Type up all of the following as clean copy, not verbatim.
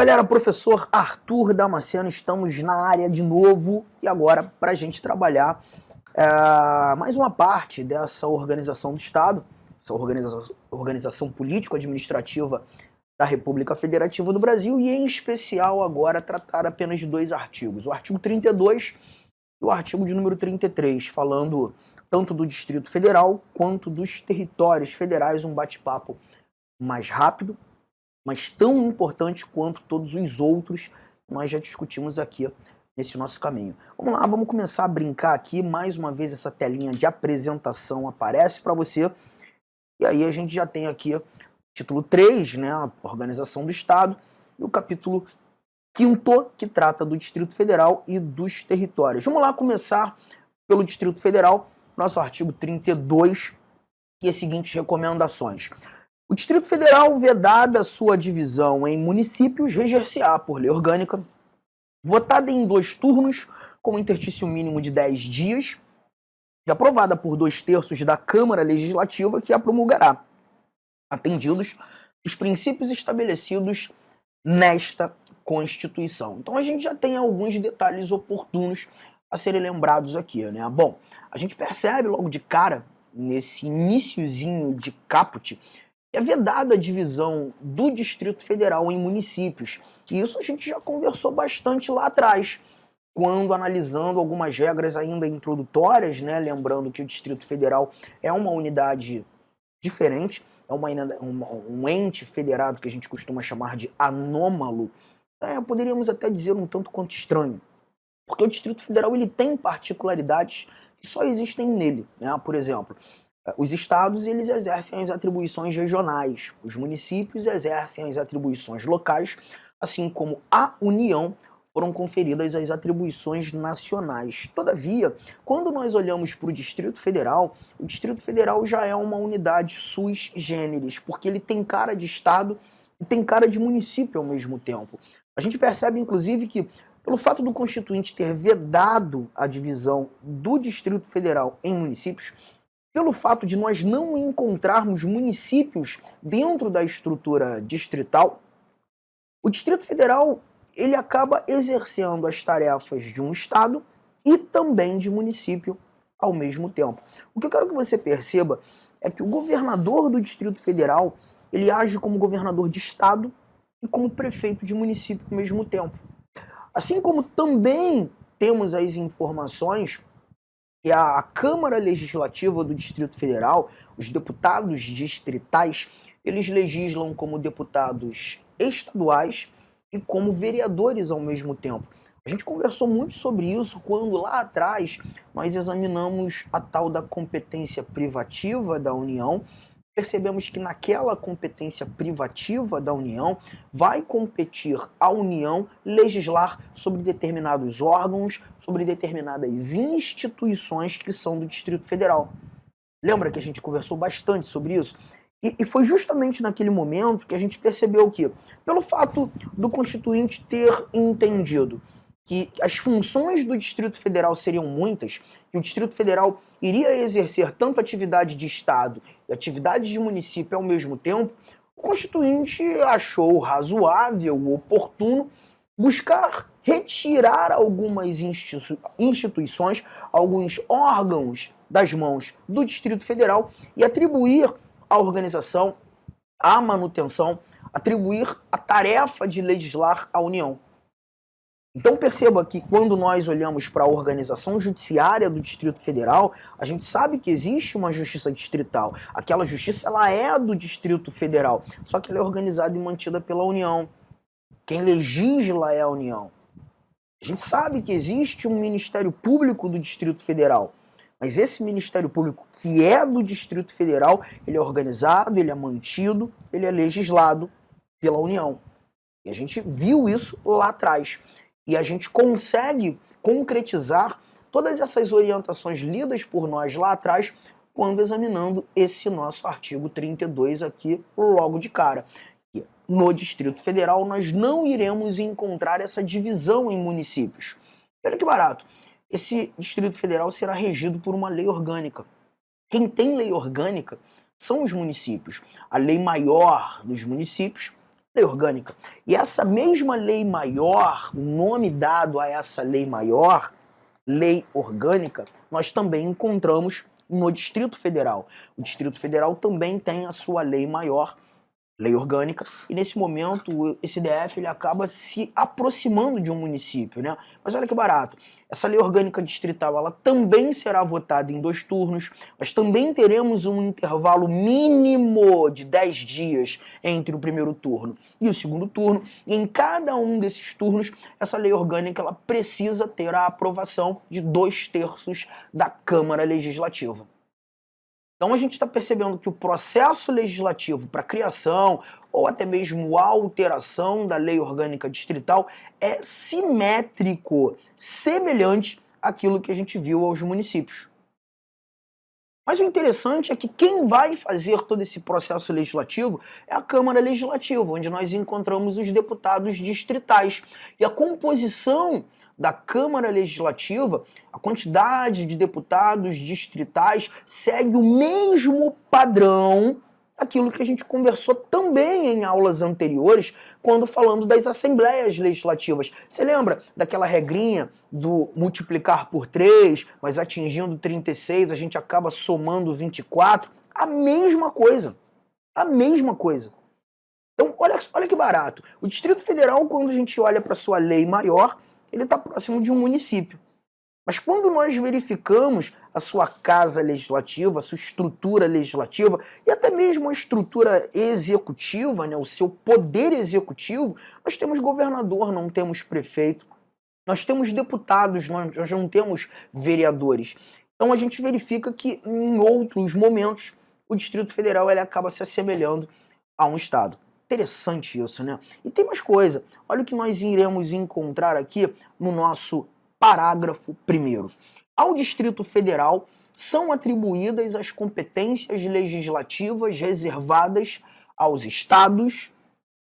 galera, professor Arthur Damasceno, estamos na área de novo e agora para a gente trabalhar mais uma parte dessa organização do Estado, essa organização político-administrativa da República Federativa do Brasil e em especial agora tratar apenas de dois artigos, o artigo 32 e o artigo de número 33, falando tanto do Distrito Federal quanto dos territórios federais, um bate-papo mais rápido, mas tão importante quanto todos os outros que nós já discutimos aqui nesse nosso caminho. Vamos lá, vamos começar a brincar aqui. Mais uma vez essa telinha de apresentação aparece para você. E aí a gente já tem aqui o título 3, né, a Organização do Estado, e o capítulo 5º, que trata do Distrito Federal e dos territórios. Vamos lá começar pelo Distrito Federal, nosso artigo 32, e as seguintes recomendações. O Distrito Federal, vedada sua divisão em municípios, reger-se-á por lei orgânica, votada em 2 turnos, com interstício mínimo de 10 dias, e aprovada por 2/3 da Câmara Legislativa, que a promulgará, atendidos os princípios estabelecidos nesta Constituição. Então a gente já tem alguns detalhes oportunos a serem lembrados aqui, né? Bom, a gente percebe logo de cara, nesse iniciozinho de caput, é vedada a divisão do Distrito Federal em municípios. E isso a gente já conversou bastante lá atrás, quando analisando algumas regras ainda introdutórias, né? Lembrando que o Distrito Federal é uma unidade diferente, é um ente federado que a gente costuma chamar de anômalo. Poderíamos até dizer um tanto quanto estranho, porque o Distrito Federal ele tem particularidades que só existem nele, né? Por exemplo, os estados eles exercem as atribuições regionais, os municípios exercem as atribuições locais, assim como a União foram conferidas as atribuições nacionais. Todavia, quando nós olhamos para o Distrito Federal, o Distrito Federal já é uma unidade sui generis, porque ele tem cara de estado e tem cara de município ao mesmo tempo. A gente percebe, inclusive, que pelo fato do Constituinte ter vedado a divisão do Distrito Federal em municípios, pelo fato de nós não encontrarmos municípios dentro da estrutura distrital, o Distrito Federal ele acaba exercendo as tarefas de um estado e também de município ao mesmo tempo. O que eu quero que você perceba é que o governador do Distrito Federal ele age como governador de estado e como prefeito de município ao mesmo tempo. Assim como também temos as informações que a Câmara Legislativa do Distrito Federal, os deputados distritais, eles legislam como deputados estaduais e como vereadores ao mesmo tempo. A gente conversou muito sobre isso quando lá atrás nós examinamos a tal da competência privativa da União. Percebemos que naquela competência privativa da União vai competir a União legislar sobre determinados órgãos, sobre determinadas instituições que são do Distrito Federal. Lembra que a gente conversou bastante sobre isso? E foi justamente naquele momento que a gente percebeu que, pelo fato do Constituinte ter entendido que as funções do Distrito Federal seriam muitas, que o Distrito Federal iria exercer tanto atividade de Estado e atividade de município ao mesmo tempo, o Constituinte achou razoável, oportuno, buscar retirar algumas instituições, alguns órgãos das mãos do Distrito Federal e atribuir à organização, à manutenção, atribuir a tarefa de legislar à União. Então perceba que quando nós olhamos para a organização judiciária do Distrito Federal, a gente sabe que existe uma justiça distrital. Aquela justiça ela é do Distrito Federal, só que ela é organizada e mantida pela União. Quem legisla é a União. A gente sabe que existe um Ministério Público do Distrito Federal, mas esse Ministério Público que é do Distrito Federal, ele é organizado, ele é mantido, ele é legislado pela União. E a gente viu isso lá atrás. E a gente consegue concretizar todas essas orientações lidas por nós lá atrás quando examinando esse nosso artigo 32 aqui logo de cara. E no Distrito Federal nós não iremos encontrar essa divisão em municípios. Olha que barato. Esse Distrito Federal será regido por uma lei orgânica. Quem tem lei orgânica são os municípios. A lei maior dos municípios Lei orgânica. E essa mesma lei maior, o nome dado a essa lei maior, lei orgânica, nós também encontramos no Distrito Federal. O Distrito Federal também tem a sua lei maior, lei orgânica, e nesse momento esse DF ele acaba se aproximando de um município, né? Mas olha que barato, essa lei orgânica distrital ela também será votada em 2 turnos, mas também teremos um intervalo mínimo de 10 dias entre o primeiro turno e o segundo turno, e em cada um desses turnos essa lei orgânica ela precisa ter a aprovação de 2/3 da Câmara Legislativa. Então a gente está percebendo que o processo legislativo para criação ou até mesmo alteração da lei orgânica distrital é simétrico, semelhante àquilo que a gente viu aos municípios. Mas o interessante é que quem vai fazer todo esse processo legislativo é a Câmara Legislativa, onde nós encontramos os deputados distritais. E a composição da Câmara Legislativa, a quantidade de deputados distritais segue o mesmo padrão daquilo que a gente conversou também em aulas anteriores, quando falando das assembleias legislativas. Você lembra daquela regrinha do multiplicar por 3, mas atingindo 36, a gente acaba somando 24? A mesma coisa. A mesma coisa. Então, olha que barato. O Distrito Federal, quando a gente olha para sua lei maior, ele está próximo de um município. Mas quando nós verificamos a sua casa legislativa, a sua estrutura legislativa e até mesmo a estrutura executiva, né, o seu poder executivo, nós temos governador, não temos prefeito, nós temos deputados, nós não temos vereadores. Então a gente verifica que em outros momentos o Distrito Federal ele acaba se assemelhando a um estado. Interessante isso, né? E tem mais coisa. Olha o que nós iremos encontrar aqui no nosso parágrafo 1º. Ao Distrito Federal são atribuídas as competências legislativas reservadas aos estados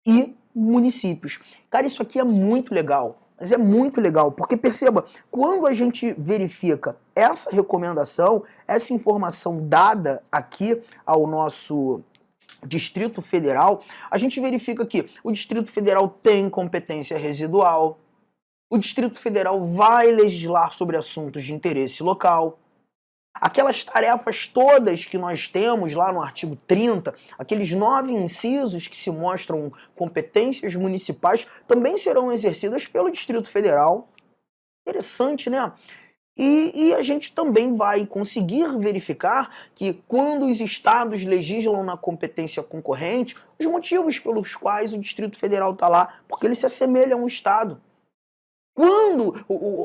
e municípios. Cara, isso aqui é muito legal, mas é muito legal, porque perceba, quando a gente verifica essa recomendação, essa informação dada aqui ao nosso Distrito Federal, a gente verifica que o Distrito Federal tem competência residual, o Distrito Federal vai legislar sobre assuntos de interesse local. Aquelas tarefas todas que nós temos lá no artigo 30, aqueles 9 incisos que se mostram competências municipais, também serão exercidas pelo Distrito Federal. Interessante, né? E a gente também vai conseguir verificar que quando os estados legislam na competência concorrente, os motivos pelos quais o Distrito Federal está lá, porque ele se assemelha a um estado. Quando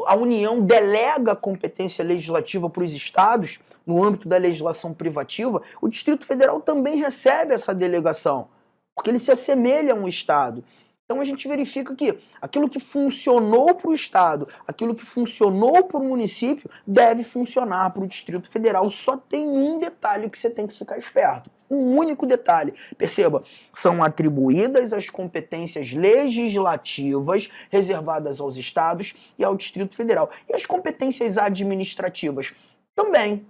a União delega a competência legislativa para os estados, no âmbito da legislação privativa, o Distrito Federal também recebe essa delegação, porque ele se assemelha a um estado. Então a gente verifica que aquilo que funcionou para o estado, aquilo que funcionou para o município, deve funcionar para o Distrito Federal. Só tem um detalhe que você tem que ficar esperto. Um único detalhe. Perceba, são atribuídas as competências legislativas reservadas aos estados e ao Distrito Federal. E as competências administrativas também.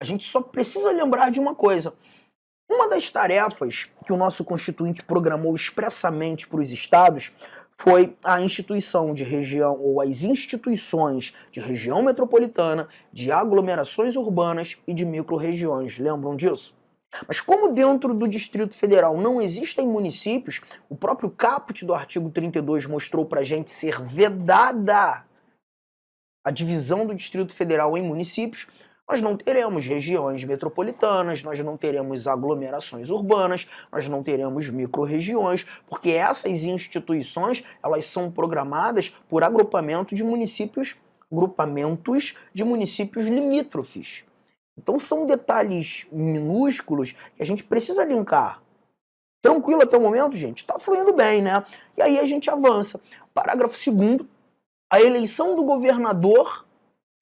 A gente só precisa lembrar de uma coisa. Uma das tarefas que o nosso Constituinte programou expressamente para os estados foi a instituição de região, ou as instituições de região metropolitana, de aglomerações urbanas e de micro-regiões. Lembram disso? Mas como dentro do Distrito Federal não existem municípios, o próprio caput do artigo 32 mostrou para a gente ser vedada a divisão do Distrito Federal em municípios. Nós não teremos regiões metropolitanas, nós não teremos aglomerações urbanas, nós não teremos micro-regiões, porque essas instituições elas são programadas por agrupamentos de municípios limítrofes. Então são detalhes minúsculos que a gente precisa linkar. Tranquilo até o momento, gente? Está fluindo bem, né? E aí a gente avança. Parágrafo 2º. A eleição do governador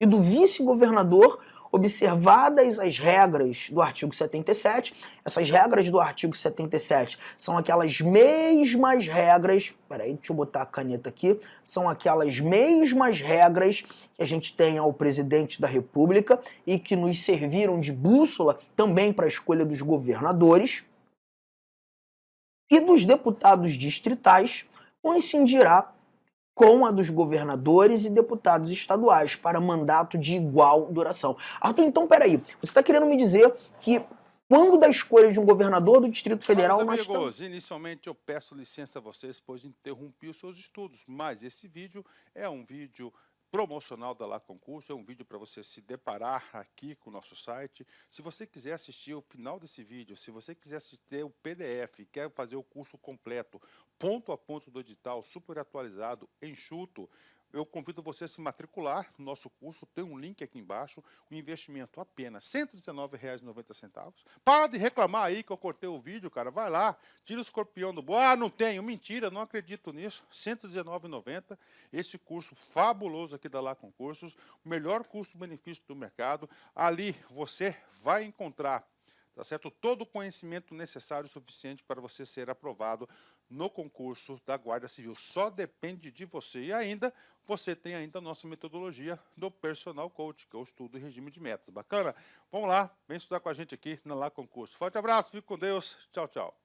e do vice-governador, observadas as regras do artigo 77, essas regras do artigo 77 são aquelas mesmas regras, peraí, deixa eu botar a caneta aqui, são aquelas mesmas regras que a gente tem ao presidente da República e que nos serviram de bússola também para a escolha dos governadores. e dos deputados distritais coincidirá com a dos governadores e deputados estaduais para mandato de igual duração. Arthur, então peraí, você está querendo me dizer que quando da escolha de um governador do Distrito Federal Meus nós estamos... amigos, inicialmente eu peço licença a vocês, pois interrompi os seus estudos, mas esse vídeo é um vídeo promocional da Lá Concurso, é um vídeo para você se deparar aqui com o nosso site. Se você quiser assistir o final desse vídeo, se você quiser assistir o PDF, quer fazer o curso completo, ponto a ponto do edital, super atualizado, enxuto, eu convido você a se matricular no nosso curso, tem um link aqui embaixo, o investimento apenas R$ 119,90. Para de reclamar aí que eu cortei o vídeo, cara, vai lá, tira o escorpião do bolso. Ah, não tenho, mentira, não acredito nisso, R$ 119,90, esse curso fabuloso aqui da Lá Concursos, o melhor custo-benefício do mercado, ali você vai encontrar, tá certo? Todo o conhecimento necessário e suficiente para você ser aprovado no concurso da Guarda Civil. Só depende de você. E ainda, você tem ainda a nossa metodologia do Personal Coach, que é o estudo e regime de metas. Bacana? Vamos lá, vem estudar com a gente aqui na Lá Concurso. Forte abraço, fique com Deus. Tchau, tchau.